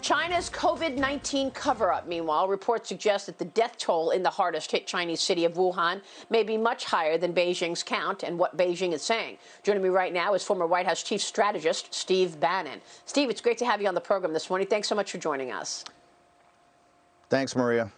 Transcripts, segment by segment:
China's COVID-19 cover-up. Meanwhile, reports suggest that the death toll in the hardest-hit Chinese city of Wuhan may be much higher than Beijing's count and what Beijing is saying. Joining me right now is former White House chief strategist Steve Bannon. Steve, it's great to have you on the program this morning. Thanks so much for joining us. Thanks, Maria.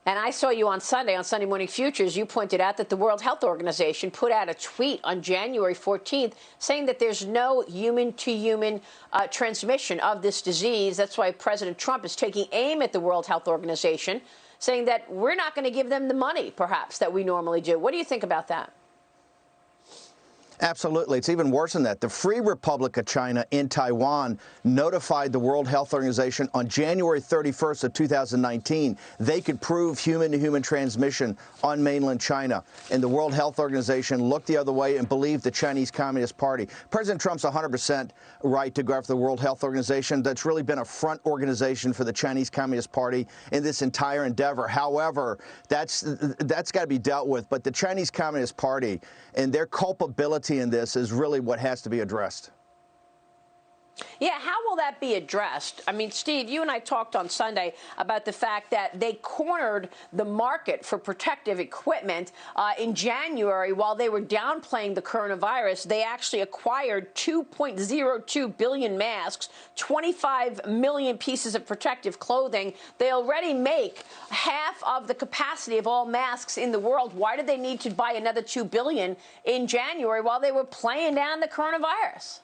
And I saw you on Sunday Morning Futures. You pointed out that the World Health Organization put out a tweet on January 14th saying that there's no human-to-human transmission of this disease. That's why President Trump is taking aim at the World Health Organization, saying that we're not going to give them the money, perhaps, that we normally do. What do you think about that? Absolutely. It's even worse than that. The Free Republic of China in Taiwan notified the World Health Organization on January 31st of 2019 they could prove human-to-human transmission on mainland China. And the World Health Organization looked the other way and believed the Chinese Communist Party. President Trump's 100% right to go after the World Health Organization. That's really been a front organization for the Chinese Communist Party in this entire endeavor. However, that's got to be dealt with. But the Chinese Communist Party and their culpability in this is really what has to be addressed. Yeah, how will that be addressed? I mean, Steve, you and I talked on Sunday about the fact that they cornered the market for protective equipment in January while they were downplaying the coronavirus. They actually acquired 2.02 billion masks, 25 million pieces of protective clothing. They already make half of the capacity of all masks in the world. Why did they need to buy another 2 billion in January while they were playing down the coronavirus?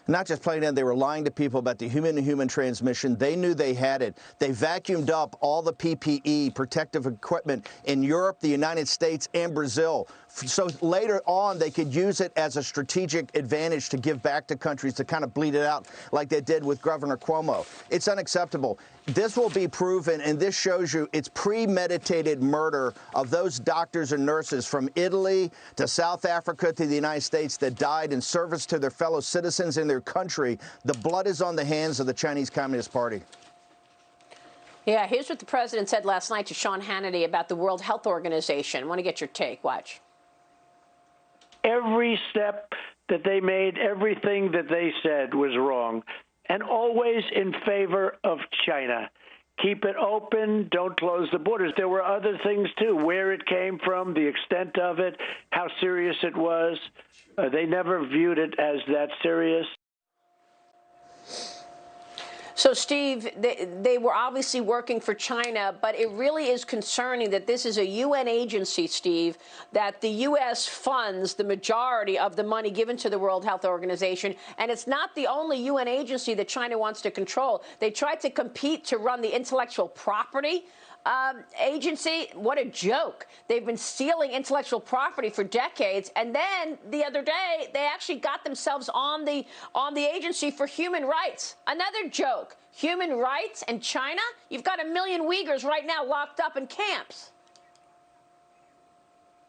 Not just playing in, they were lying to people about the human-to-human transmission. They knew they had it. They vacuumed up all the PPE, protective equipment, in Europe, the United States, and Brazil. So later on, they could use it as a strategic advantage to give back to countries to kind of bleed it out like they did with Governor Cuomo. It's unacceptable. This will be proven, and this shows you it's premeditated murder of those doctors and nurses from Italy to South Africa to the United States that died in service to their fellow citizens in their country. The blood is on the hands of the Chinese Communist Party. Yeah, here's what the president said last night to Sean Hannity about the World Health Organization. I want to get your take. Watch. Every step that they made, everything that they said was wrong, and always in favor of China. Keep it open. Don't close the borders. There were other things, too, where it came from, the extent of it, how serious it was. They never viewed it as that serious. So, Steve, they were obviously working for China, but it really is concerning that this is a UN agency, Steve, that the U.S. funds the majority of the money given to the World Health Organization. And it's not the only UN agency that China wants to control. They tried to compete to run the intellectual property agency. What a joke. They've been stealing intellectual property for decades. And then the other day, they actually got themselves on the agency for human rights. Another joke. Human rights and China? You've got 1 million Uyghurs right now locked up in camps.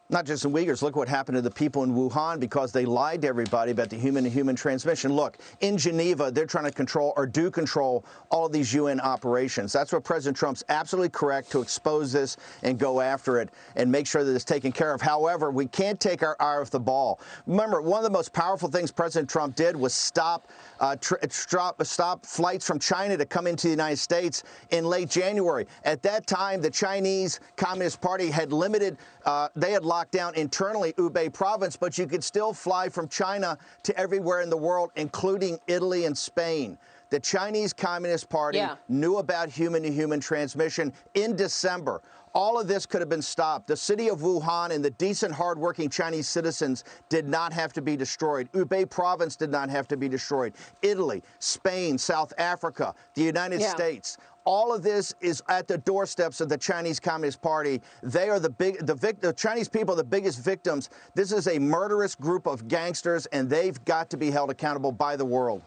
Not just in Uyghurs. Look what happened to the people in Wuhan because they lied to everybody about the human-to-human transmission. Look, in Geneva, they're trying to control or do control all of these UN operations. That's what President Trump's absolutely correct to expose this and go after it and make sure that it's taken care of. However, we can't take our eye off the ball. Remember, one of the most powerful things President Trump did was stop flights from China to come into the United States in late January. At that time, the Chinese Communist Party had limited, they had locked down internally Hubei province, but you could still fly from China to everywhere in the world, including Italy and Spain. The Chinese Communist Party knew about human-to-human transmission in December. All of this could have been stopped. The city of Wuhan and the decent, hardworking Chinese citizens did not have to be destroyed. Hubei province did not have to be destroyed. Italy, Spain, South Africa, the United States. All of this is at the doorsteps of the Chinese Communist Party. They are the Chinese people are the biggest victims. This is a murderous group of gangsters, and they've got to be held accountable by the world.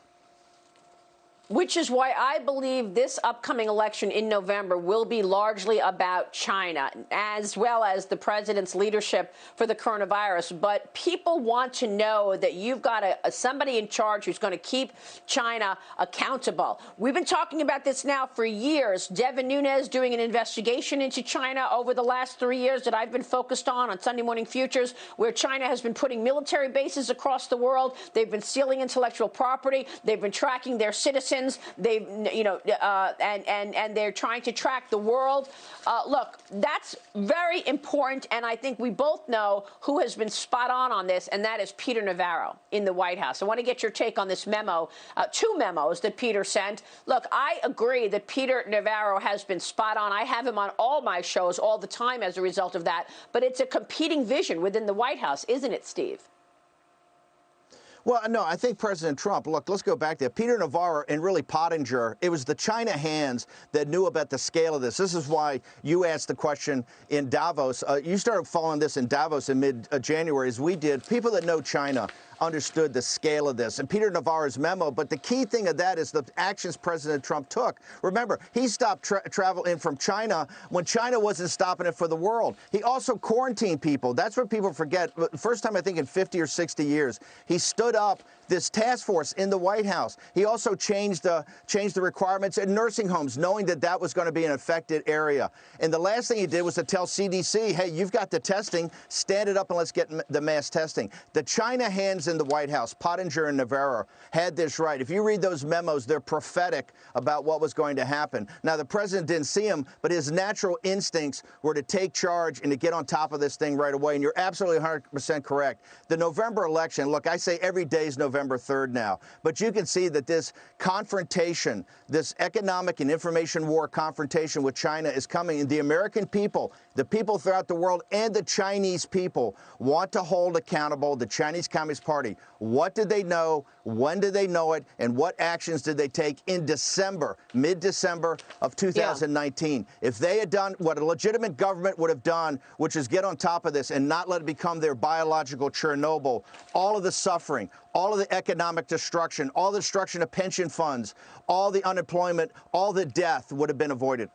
Which is why I believe this upcoming election in November will be largely about China, as well as the president's leadership for the coronavirus. But people want to know that you've got somebody in charge who's going to keep China accountable. We've been talking about this now for years. Devin Nunes doing an investigation into China over the last 3 years that I've been focused on Sunday Morning Futures, where China has been putting military bases across the world. They've been stealing intellectual property. They've been tracking their citizens. They've, and they're trying to track the world. Look, that's very important, and I think we both know who has been spot on this, and that is Peter Navarro in the White House. I want to get your take on this memo, 2 memos that Peter sent. Look, I agree that Peter Navarro has been spot on. I have him on all my shows all the time as a result of that, but it's a competing vision within the White House, isn't it, Steve? Well, no, I think President Trump, look, let's go back there. Peter Navarro and really Pottinger, it was the China hands that knew about the scale of this. This is why you asked the question in Davos. You started following this in Davos in mid-January, as we did. People that know China understood the scale of this, and Peter Navarro's memo. But the key thing of that is the actions President Trump took. Remember, he stopped travel in from China when China wasn't stopping it for the world. He also quarantined people. That's what people forget. First time, I think, in 50 or 60 years, he stood up this task force in the White House. He also changed the requirements in nursing homes, knowing that that was going to be an affected area. And the last thing he did was to tell CDC, hey, you've got the testing, stand it up and let's get the mass testing. The China hands in the White House, Pottinger and Navarro, had this right. If you read those memos, they're prophetic about what was going to happen. Now, the president didn't see them, but his natural instincts were to take charge and to get on top of this thing right away. And you're absolutely 100% correct. The November election, look, I say every day is November 3rd now, but you can see that this confrontation, this economic and information war confrontation with China is coming. And the American people, the people throughout the world, and the Chinese people want to hold accountable the Chinese Communist Party. What did they know? When did they know it? And what actions did they take in December, mid-December of 2019? Yeah. If they had done what a legitimate government would have done, which is get on top of this and not let it become their biological Chernobyl, all of the suffering, all of the economic destruction, all the destruction of pension funds, all the unemployment, all the death would have been avoided.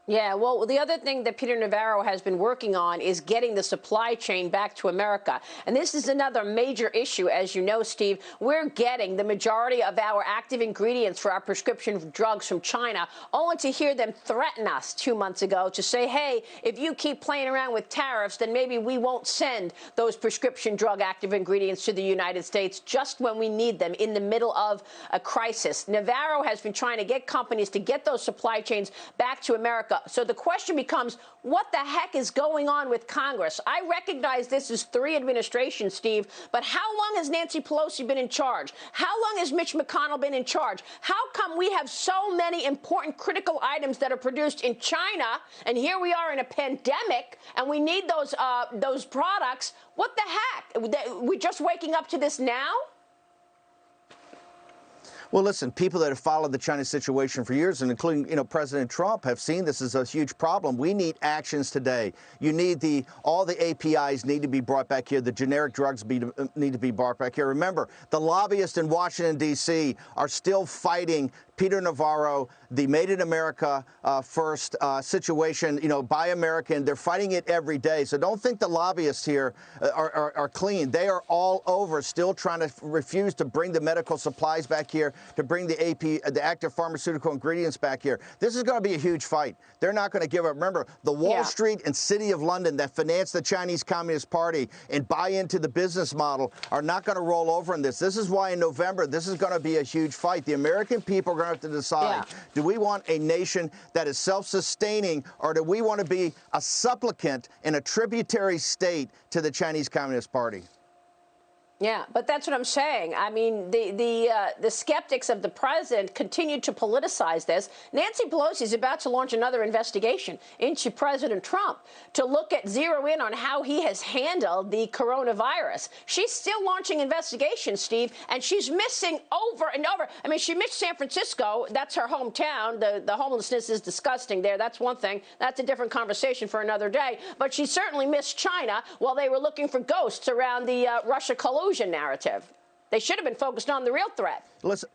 Yeah, well, the other thing that Peter Navarro has been working on is getting the supply chain back to America. And this is another major issue, as you know, Steve. We're getting the majority of our active ingredients for our prescription drugs from China, only to hear them threaten us 2 months ago to say, hey, if you keep playing around with tariffs, then maybe we won't send those prescription drug active ingredients to the United States just when we need them in the middle of a crisis. Navarro has been trying to get companies to get those supply chains back to America. So the question becomes, what the heck is going on with Congress? I recognize this is 3 administrations, Steve, but how long has Nancy Pelosi been in charge? How long has Mitch McConnell been in charge? How come we have so many important critical items that are produced in China, and here we are in a pandemic, and we need those products? What the heck? We're just waking up to this now? Well, listen, people that have followed the China situation for years, and including, President Trump, have seen this as a huge problem. We need actions today. You need all the APIs need to be brought back here. The generic drugs need to be brought back here. Remember, the lobbyists in Washington, D.C. are still fighting Peter Navarro, the Made in America First situation, Buy American. They're fighting it every day. So don't think the lobbyists here are clean. They are all over, still trying to refuse to bring the medical supplies back here, to bring the active pharmaceutical ingredients back here. This is going to be a huge fight. They're not going to give up. Remember, the Wall Street and City of London that finance the Chinese Communist Party and buy into the business model are not going to roll over in this. This is why in November, this is going to be a huge fight. The American people are going to have to decide, do we want a nation that is self-sustaining, or do we want to be a supplicant and a tributary state to the Chinese Communist Party? Yeah, but that's what I'm saying. I mean, the skeptics of the president continue to politicize this. Nancy Pelosi is about to launch another investigation into President Trump to zero in on how he has handled the coronavirus. She's still launching investigations, Steve, and she's missing over and over. I mean, she missed San Francisco. That's her hometown. The homelessness is disgusting there. That's one thing. That's a different conversation for another day. But she certainly missed China while they were looking for ghosts around the Russia collusion narrative. They should have been focused on the real threat. Listen,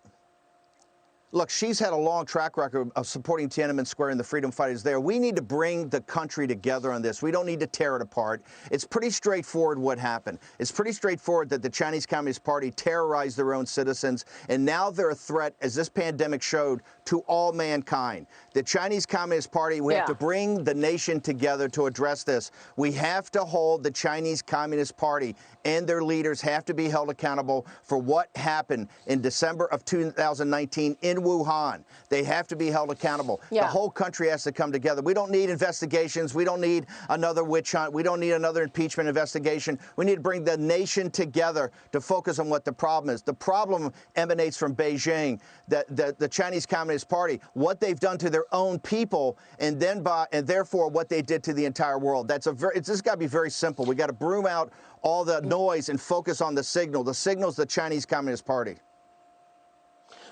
Look, she's had a long track record of supporting Tiananmen Square and the freedom fighters there. We need to bring the country together on this. We don't need to tear it apart. It's pretty straightforward what happened. It's pretty straightforward that the Chinese Communist Party terrorized their own citizens, and now they're a threat, as this pandemic showed, to all mankind. The Chinese Communist Party, we have to bring the nation together to address this. We have to hold the Chinese Communist Party and their leaders have to be held accountable for what happened in December of 2019 in Wuhan. They have to be held accountable. The whole country has to come together. We don't need investigations. We don't need another witch hunt. We don't need another impeachment investigation. We need to bring the nation together to focus on what the problem is. The problem emanates from Beijing, the Chinese Communist Party, what they've done to their own people, and therefore what they did to the entire world. This has got to be very simple. We got to broom out all the noise and focus on the signal. The signal's the Chinese Communist Party.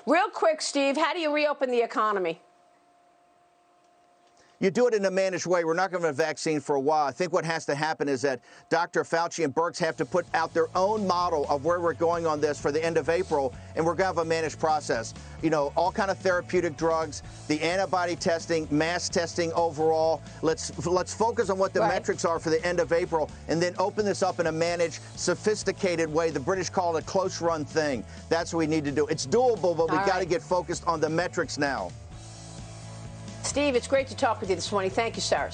Real quick, Steve, how do you reopen the economy? You do it in a managed way. We're not going to have a vaccine for a while. I think what has to happen is that Dr. Fauci and Birx have to put out their own model of where we're going on this for the end of April, and we're going to have a managed process. You know, all kind of therapeutic drugs, the antibody testing, mass testing overall. Let's focus on what the metrics are for the end of April, and then open this up in a managed, sophisticated way. The British call it a close-run thing. That's what we need to do. It's doable, but we got to get focused on the metrics now. Steve, it's great to talk with you this morning. Thank you, sir.